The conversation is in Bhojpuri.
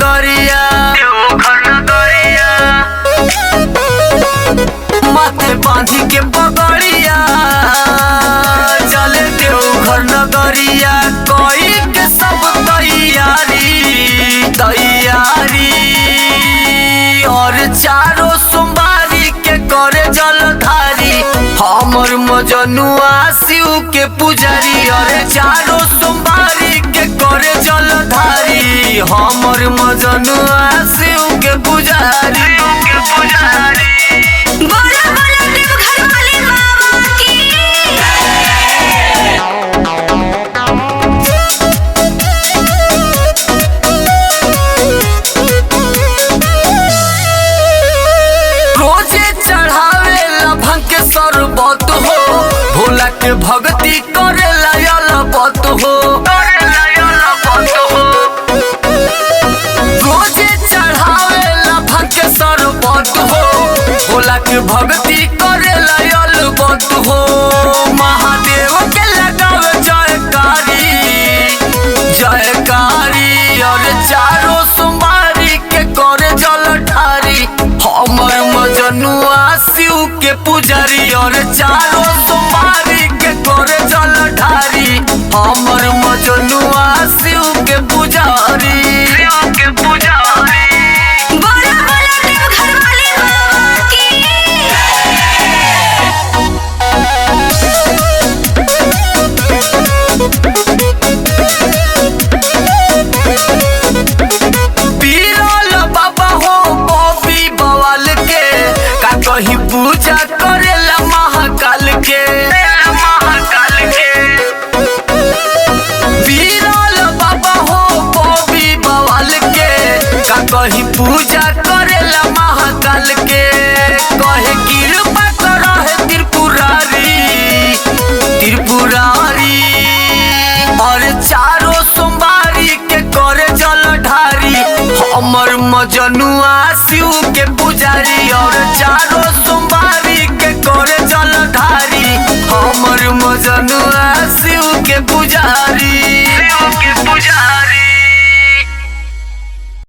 नगरिया माथे बांधी के पगड़िया चले देवघर नगरिया कोई के सब तैयारी और चारों सोमवारी के करे जलधारी हमर मजनुआ शिव के पुजारी। और चारों सोमवारी के करे जलधारी हमर मजनुआ शिव के पुजारी। सरबत हो भोला के भक्ति करे लबत हो रोजे चढ़ावे लभन के सरबत हो भोला के भक्ति करे लबत हो महादेव के लगावे जयकारी और चारों सोमवारी के करे जलधारी हमर मजनुआ शिव के पुजारी। और चारों सोमवारी के करे जलधारी हमर मजनुआ शिव के पुजारी। कहीं पूजा करेला महाकाल के बीरल बाबा हो बॉबी बवाल के का कहीं पूजा करेला महाकाल के कहे कृपा करो है त्रिपुरारी। और चारों सोमवारी के करे जलधारी हमर मजनुआ शिव के पुजारी। और चारों सोमवारी के करे जलधारी हमर मजनुआ शिव के पुजारी।